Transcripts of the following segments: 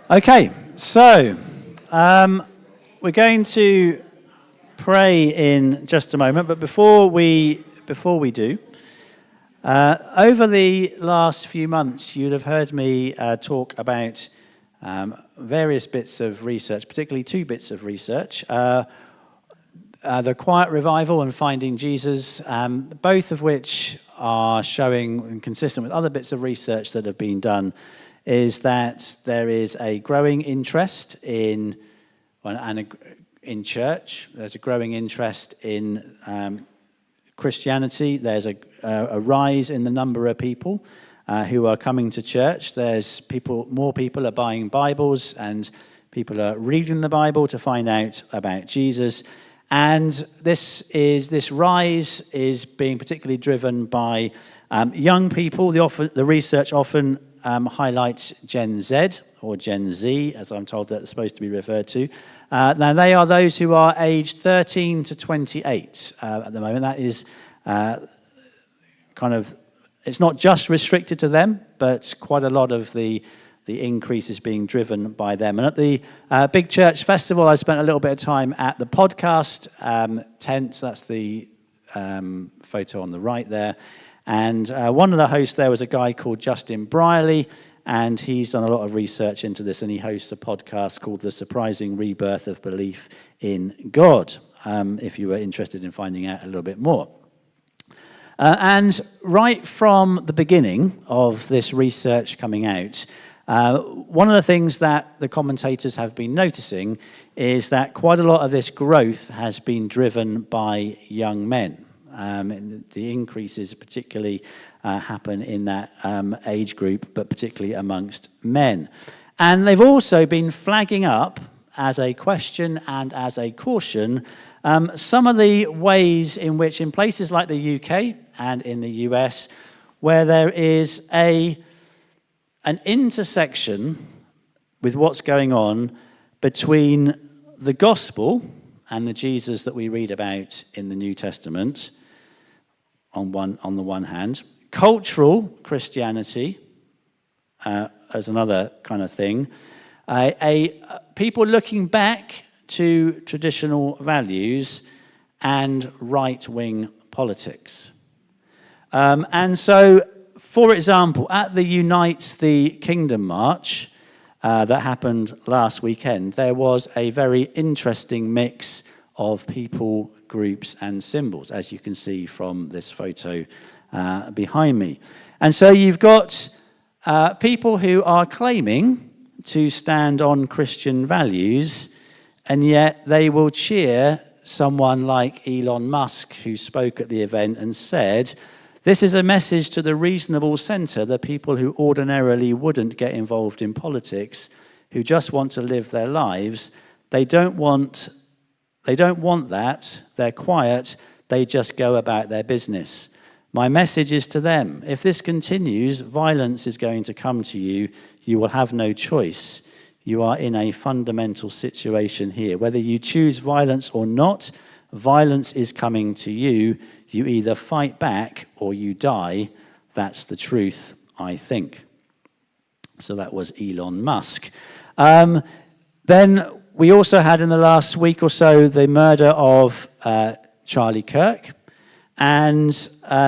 Okay, so we're going to pray in just a moment, but before we do, over the last few months, you'd have heard me talk about various bits of research, particularly two bits of research. The Quiet Revival and Finding Jesus, both of which are showing, and consistent with other bits of research that have been done, is that there is a growing interest in church. There's a growing interest in Christianity. There's a rise in the number of people who are coming to church. More people are buying Bibles, and people are reading the Bible to find out about Jesus. And this rise is being particularly driven by young people. The research often highlights Gen Z, or Gen Z, as I'm told that it's supposed to be referred to. Now, they are those who are aged 13 to 28 at the moment. That is it's not just restricted to them, but quite a lot of the increase is being driven by them. And at the Big Church Festival, I spent a little bit of time at the podcast tent. That's the photo on the right there. And one of the hosts there was a guy called Justin Brierley, and he's done a lot of research into this, and he hosts a podcast called The Surprising Rebirth of Belief in God, if you were interested in finding out a little bit more. And right from the beginning of this research coming out, one of the things that the commentators have been noticing is that quite a lot of this growth has been driven by young men. The increases particularly happen in that age group, but particularly amongst men. And they've also been flagging up as a question and as a caution some of the ways in which, in places like the UK and in the US, where there is an intersection with what's going on between the gospel and the Jesus that we read about in the New Testament, on the one hand, cultural Christianity as another kind of thing, people looking back to traditional values, and right-wing politics. And so, for example, at the Unite the Kingdom March that happened last weekend, there was a very interesting mix of people, groups, and symbols, as you can see from this photo behind me. And so you've got people who are claiming to stand on Christian values, and yet they will cheer someone like Elon Musk, who spoke at the event and said, "This is a message to the reasonable centre, the people who ordinarily wouldn't get involved in politics, who just want to live their lives. They don't want that. They're quiet. They just go about their business. My message is to them. If this continues, violence is going to come to you. You will have no choice. You are in a fundamental situation here. Whether you choose violence or not, violence is coming to you. You either fight back or you die. That's the truth, I think." So that was Elon Musk. Then we also had in the last week or so the murder of Charlie Kirk. And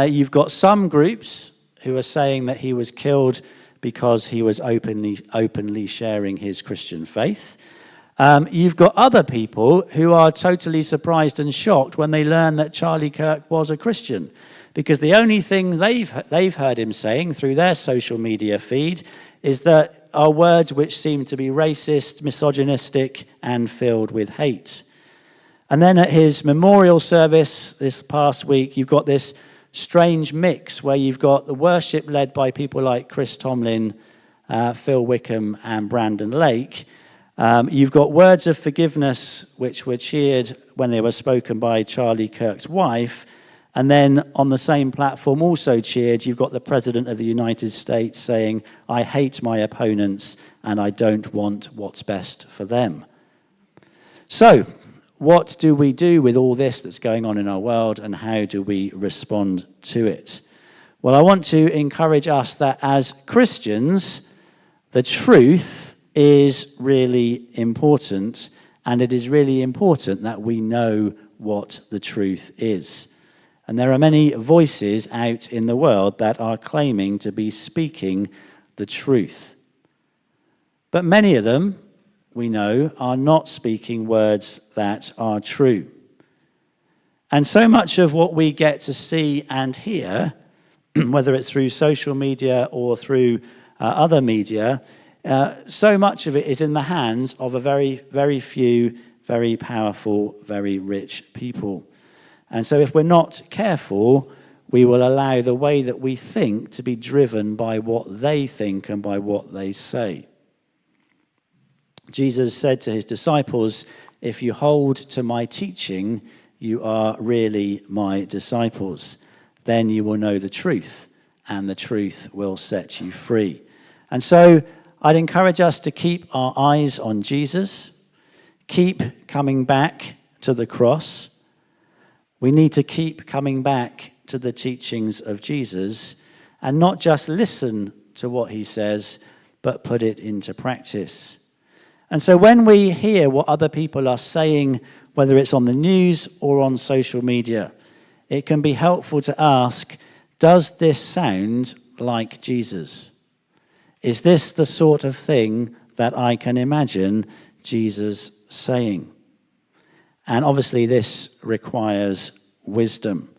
you've got some groups who are saying that he was killed because he was openly sharing his Christian faith. You've got other people who are totally surprised and shocked when they learn that Charlie Kirk was a Christian, because the only thing they've heard him saying through their social media feed is that are words which seem to be racist, misogynistic, and filled with hate. And then at his memorial service this past week, you've got this strange mix where you've got the worship led by people like Chris Tomlin, Phil Wickham, and Brandon Lake. You've got words of forgiveness which were cheered when they were spoken by Charlie Kirk's wife. And then on the same platform, also cheered, you've got the President of the United States saying, "I hate my opponents and I don't want what's best for them." So, what do we do with all this that's going on in our world, and how do we respond to it? Well, I want to encourage us that as Christians, the truth is really important, and it is really important that we know what the truth is. And there are many voices out in the world that are claiming to be speaking the truth. But many of them, we know, are not speaking words that are true. And so much of what we get to see and hear, whether it's through social media or through other media, so much of it is in the hands of a very, very few, very powerful, very rich people. And so if we're not careful, we will allow the way that we think to be driven by what they think and by what they say. Jesus said to his disciples, "If you hold to my teaching, you are really my disciples. Then you will know the truth, and the truth will set you free." And so I'd encourage us to keep our eyes on Jesus, keep coming back to the cross. We need to keep coming back to the teachings of Jesus and not just listen to what he says, but put it into practice. And so when we hear what other people are saying, whether it's on the news or on social media, it can be helpful to ask, does this sound like Jesus? Is this the sort of thing that I can imagine Jesus saying? And obviously this requires wisdom.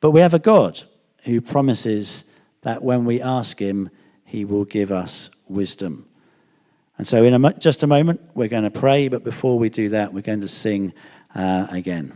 But we have a God who promises that when we ask him, he will give us wisdom. And so in just a moment, we're going to pray, but before we do that, we're going to sing again.